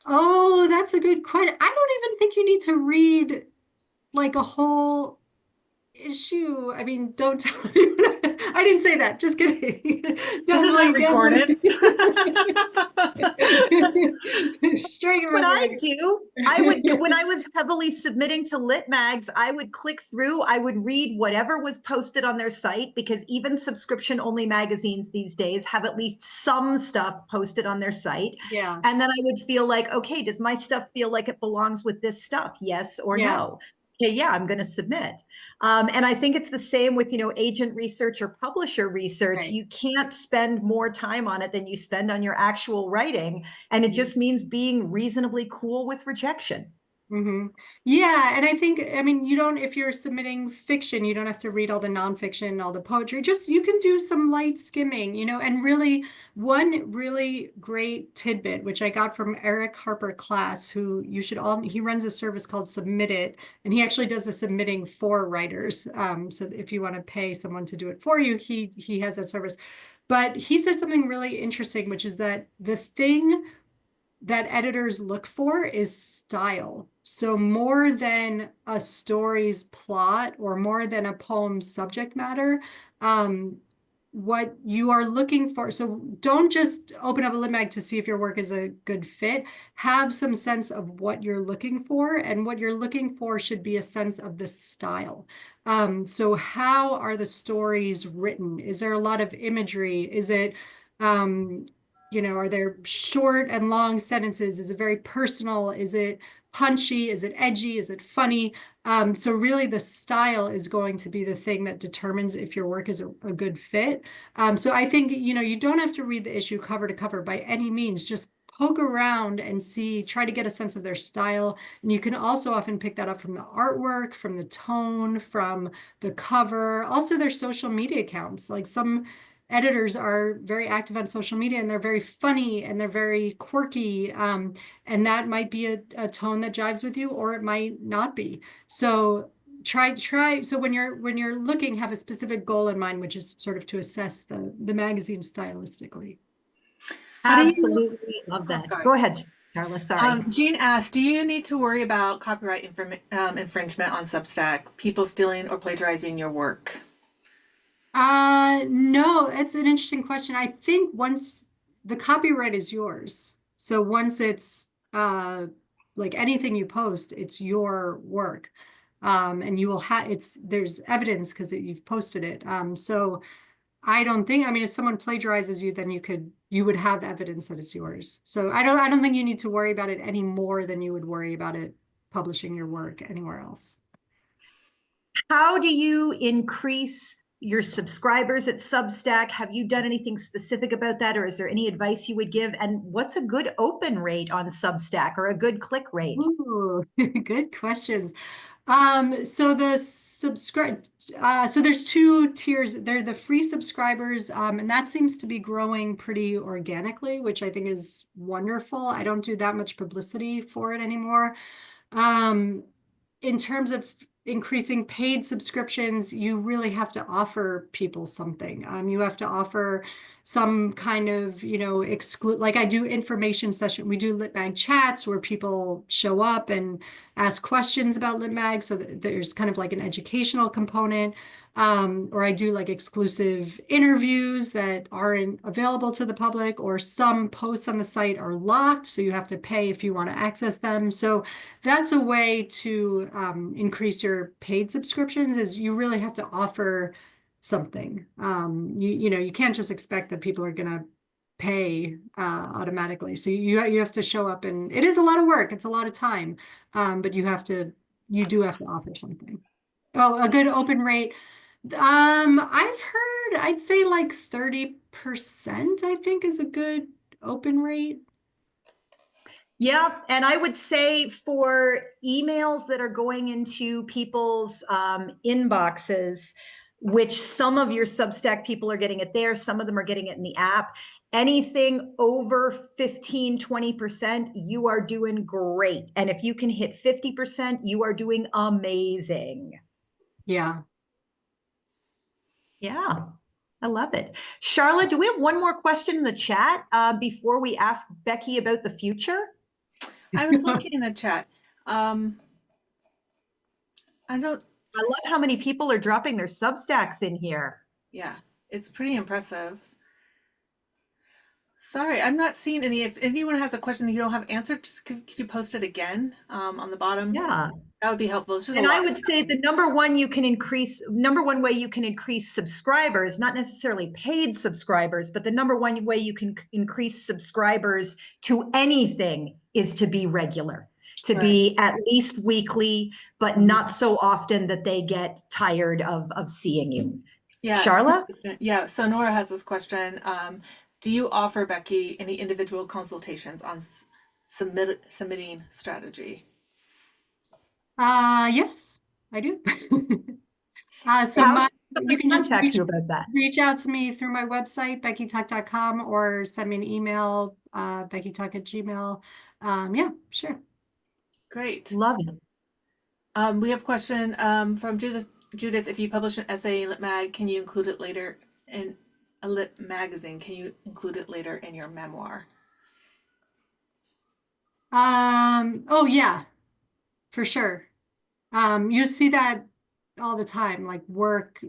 Oh, that's a good question. I don't even think you need to read like a whole issue. I mean, don't tell me. I didn't say that. Just kidding. This is like recorded. Straight What I do, when I was heavily submitting to lit mags, I would click through, I would read whatever was posted on their site, because even subscription only magazines these days have at least some stuff posted on their site. Yeah. And then I would feel like, okay, does my stuff feel like it belongs with this stuff? Yes or no? Okay, yeah, I'm going to submit. And I think it's the same with, agent research or publisher research. Right. You can't spend more time on it than you spend on your actual writing. And it just means being reasonably cool with rejection. Yeah, and I think, I mean, if you're submitting fiction, you don't have to read all the nonfiction, all the poetry. Just you can do some light skimming, and really one really great tidbit, which I got from Eric Harper Class, who he runs a service called Submit It, and he actually does the submitting for writers. So if you want to pay someone to do it for you, he has that service. But he said something really interesting, which is that the thing that editors look for is style. So more than a story's plot or more than a poem's subject matter, what you are looking for. So don't just open up a lit mag to see if your work is a good fit. Have some sense of what you're looking for, and what you're looking for should be a sense of the style. So how are the stories written? Is there a lot of imagery? Is it, are there short and long sentences? Is it very personal? Is it punchy? Is it edgy? Is it funny? So really the style is going to be the thing that determines if your work is a good fit. So I think, you don't have to read the issue cover to cover by any means. Just poke around and try to get a sense of their style. And you can also often pick that up from the artwork, from the tone, from the cover, also their social media accounts. Like some editors are very active on social media, and they're very funny and they're very quirky. And that might be a tone that jives with you, or it might not be. So try. So when you're looking, have a specific goal in mind, which is sort of to assess the magazine stylistically. Absolutely love that. sorry. Go ahead, Sharla. Sorry. Jean asked, do you need to worry about copyright infringement on Substack, people stealing or plagiarizing your work? No, it's an interesting question. I think once the copyright is yours, so once it's like anything you post, it's your work. And you will have there's evidence because you've posted it. So I don't think, if someone plagiarizes you, then you would have evidence that it's yours. So I don't think you need to worry about it any more than you would worry about it publishing your work anywhere else. How do you increase your subscribers at Substack? Have you done anything specific about that, or is there any advice you would give? And what's a good open rate on Substack, or a good click rate? Ooh, good questions. So there's two tiers. They're the free subscribers, and that seems to be growing pretty organically, which I think is wonderful. I don't do that much publicity for it anymore. In terms of increasing paid subscriptions, you really have to offer people something. You have to offer some kind of, like I do information session. We do Lit Mag chats where people show up and ask questions about Lit Mag. So there's kind of like an educational component. Or I do like exclusive interviews that aren't available to the public, or some posts on the site are locked, so you have to pay if you want to access them. So that's a way to increase your paid subscriptions, is you really have to offer something. You can't just expect that people are going to pay automatically. So you have to show up, and it is a lot of work. It's a lot of time, but you do have to offer something. Oh, a good open rate. I've heard, I'd say like 30%, I think, is a good open rate. Yeah, and I would say for emails that are going into people's inboxes, which some of your Substack people are getting it there, some of them are getting it in the app, anything over 15, 20%, you are doing great. And if you can hit 50%, you are doing amazing. Yeah. Yeah, I love it. Sharla, do we have one more question in the chat before we ask Becky about the future? I was looking in the chat. I love how many people are dropping their Substacks in here. Yeah, it's pretty impressive. Sorry, I'm not seeing any. If anyone has a question that you don't have answered, just could you post it again on the bottom? Yeah, that would be helpful. It's just and I would say the number one way you can increase subscribers, not necessarily paid subscribers, but the number one way you can increase subscribers to anything is to be regular, to be at least weekly, but not so often that they get tired of seeing you. Yeah, Sharla? Yeah, so Nora has this question. Do you offer, Becky, any individual consultations on submitting strategy? Yes, I do. You can just reach out to me through my website, beckytuch.com, or send me an email, beckytuch@gmail. Yeah, sure. Great. Love it. We have a question from Judith. Judith, if you publish an essay in Lit Mag, can you include it later in a Lit magazine? Can you include it later in your memoir? Oh yeah, for sure. You see that all the time, like work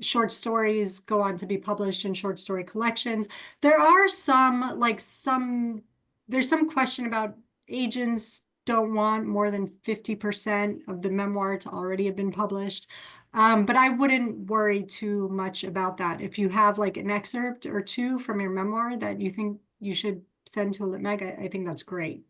short stories go on to be published in short story collections. There are some, there's some question about agents don't want more than 50% of the memoir to already have been published. But I wouldn't worry too much about that. If you have like an excerpt or two from your memoir that you think you should send to a Lit Mag, I think that's great.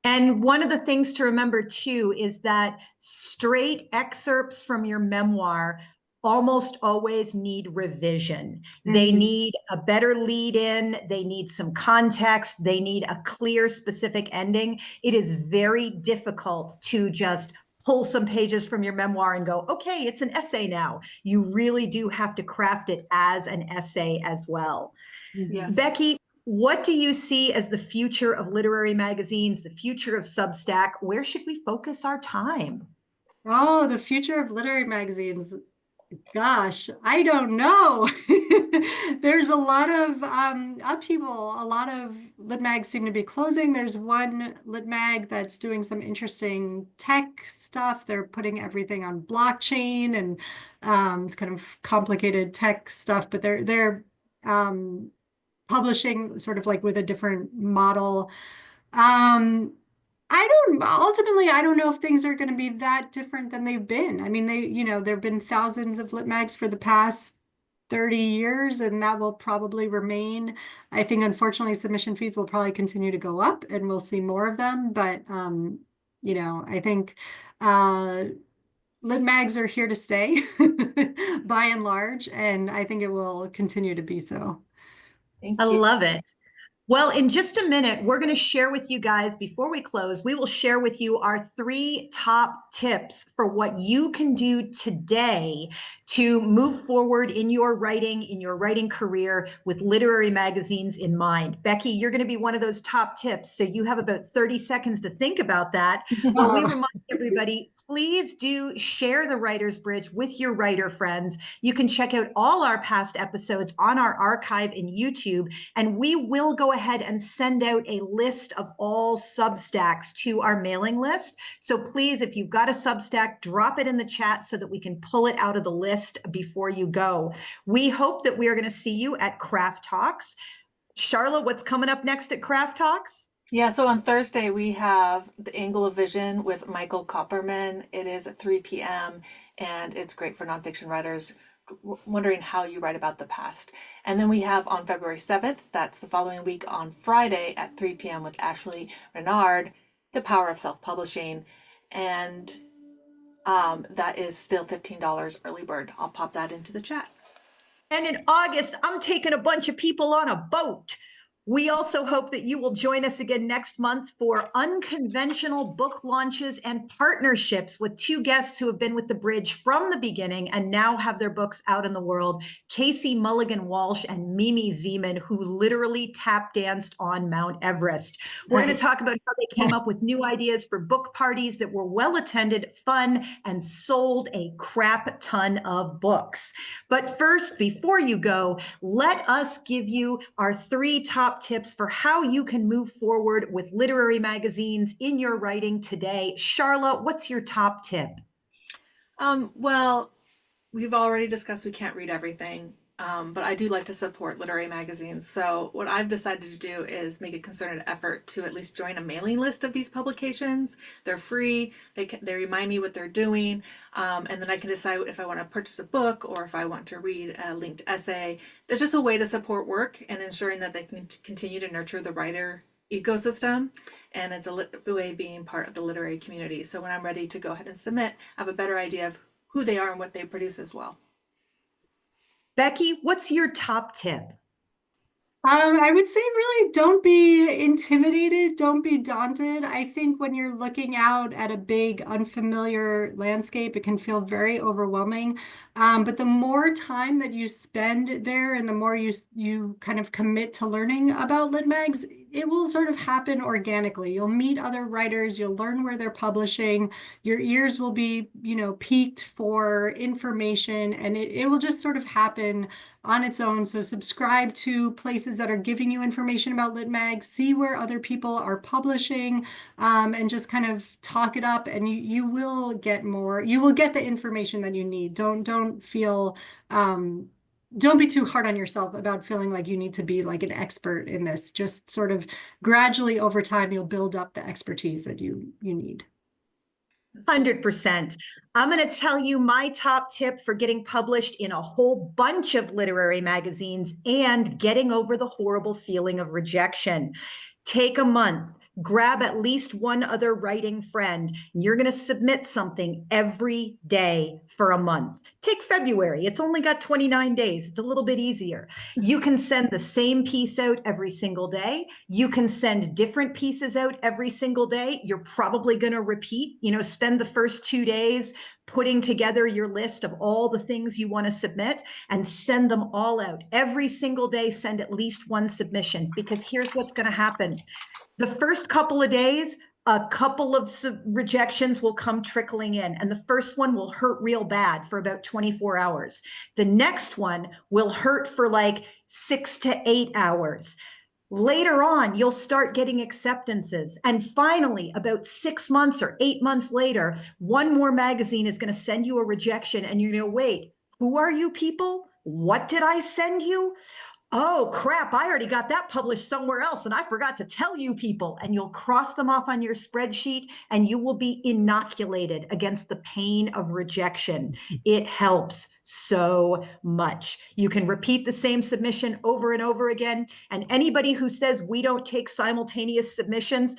And one of the things to remember too is that straight excerpts from your memoir almost always need revision. They need a better lead in, they need some context, they need a clear, specific ending. It is very difficult to just pull some pages from your memoir and go, okay, it's an essay now. You really do have to craft it as an essay as well. Yes. Becky, what do you see as the future of literary magazines, the future of Substack? Where should we focus our time? Oh, the future of literary magazines. Gosh, I don't know. There's a lot of upheaval. A lot of lit mags seem to be closing. There's one lit mag that's doing some interesting tech stuff. They're putting everything on blockchain, and it's kind of complicated tech stuff, but they're publishing sort of like with a different model. Ultimately, I don't know if things are going to be that different than they've been. I mean, there have been thousands of lit mags for the past 30 years, and that will probably remain. I think, unfortunately, submission fees will probably continue to go up, and we'll see more of them. But, I think lit mags are here to stay by and large, and I think it will continue to be so. Thank I you. love it. Well, in just a minute, we're going to share with you guys, before we close, we will share with you our 3 top tips for what you can do today to move forward in your writing career with literary magazines in mind. Becky, you're going to be one of those top tips, so you have about 30 seconds to think about that. While we remind everybody, please do share the Writer's Bridge with your writer friends. You can check out all our past episodes on our archive in YouTube, and we will go ahead and send out a list of all Substacks to our mailing list. So please, if you've got a Substack, drop it in the chat so that we can pull it out of the list before you go. We hope that we are going to see you at Craft Talks. Sharla, what's coming up next at Craft Talks? Yeah, so on Thursday we have The Angle of Vision with Michael Copperman. It is at 3 p.m. and it's great for nonfiction writers wondering how you write about the past. And then we have on February 7th, that's the following week, on Friday at 3 p.m. with Ashley Renard, The Power of Self-Publishing. And that is still $15 early bird. I'll pop that into the chat. And in August, I'm taking a bunch of people on a boat. We also hope that you will join us again next month for unconventional book launches and partnerships with 2 guests who have been with the Bridge from the beginning and now have their books out in the world, Casey Mulligan Walsh and Mimi Zeman, who literally tap danced on Mount Everest. We're going to talk about how they came up with new ideas for book parties that were well attended, fun, and sold a crap ton of books. But first, before you go, let us give you our 3 top tips for how you can move forward with literary magazines in your writing today. Sharla, what's your top tip? Well, we've already discussed we can't read everything, but I do like to support literary magazines. So what I've decided to do is make a concerted effort to at least join a mailing list of these publications. They're free. They remind me what they're doing, and then I can decide if I want to purchase a book or if I want to read a linked essay. There's just a way to support work and ensuring that they can continue to nurture the writer ecosystem, and it's a way being part of the literary community. So when I'm ready to go ahead and submit, I have a better idea of who they are and what they produce as well. Becky, what's your top tip? I would say really don't be intimidated, don't be daunted. I think when you're looking out at a big unfamiliar landscape, it can feel very overwhelming. But the more time that you spend there and the more you kind of commit to learning about lit mags, it will sort of happen organically. You'll meet other writers, you'll learn where they're publishing, your ears will be, piqued for information, and it will just sort of happen on its own. So subscribe to places that are giving you information about Lit Mag, see where other people are publishing, and just kind of talk it up, and you will get more, you will get the information that you need. Don't feel, don't be too hard on yourself about feeling like you need to be like an expert in this. Just sort of gradually over time, you'll build up the expertise that you need. 100%. I'm going to tell you my top tip for getting published in a whole bunch of literary magazines and getting over the horrible feeling of rejection. Take a month, grab at least one other writing friend, and you're going to submit something every day for a month. Take February. It's only got 29 days. It's a little bit easier. You can send the same piece out every single day. You can send different pieces out every single day. You're probably going to repeat, spend the first 2 days putting together your list of all the things you want to submit and send them all out. Every single day, send at least one submission, because here's what's going to happen. The first couple of days, a couple of rejections will come trickling in, and the first one will hurt real bad for about 24 hours. The next one will hurt for like 6 to 8 hours. Later on, you'll start getting acceptances. And finally, about 6 months or 8 months later, one more magazine is going to send you a rejection, and you're going to wait, who are you people? What did I send you? Oh, crap, I already got that published somewhere else, and I forgot to tell you people. And you'll cross them off on your spreadsheet, and you will be inoculated against the pain of rejection. It helps so much. You can repeat the same submission over and over again. And anybody who says we don't take simultaneous submissions,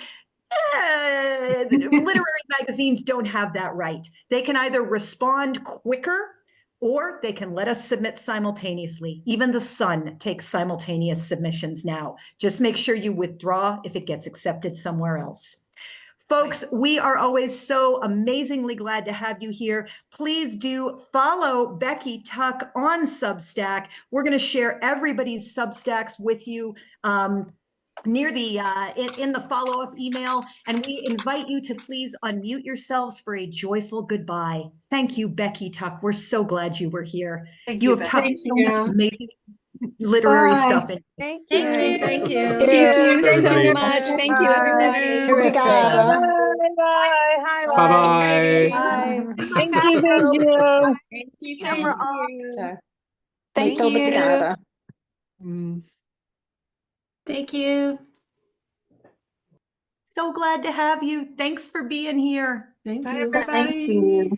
literary magazines don't have that right. They can either respond quicker, or they can let us submit simultaneously. Even The Sun takes simultaneous submissions now. Just make sure you withdraw if it gets accepted somewhere else. Folks, we are always so amazingly glad to have you here. Please do follow Becky Tuch on Substack. We're going to share everybody's Substacks with you near the in the follow-up email, and we invite you to please unmute yourselves for a joyful goodbye. Thank you, Becky Tuch. We're so glad you were here. Thank You you, have Becky. tucked so much amazing literary stuff in. Thank Thank you. you. Thank you. Thank you so everybody. much. Thank you, everybody. Terrific. Bye. Hi, Bye-bye. Bye. Thank you, Vivian. Thank you. Camera off. Thank Muito you. obrigada. Thank you. So glad to have you. Thanks for being here. Bye, everybody. Thank you.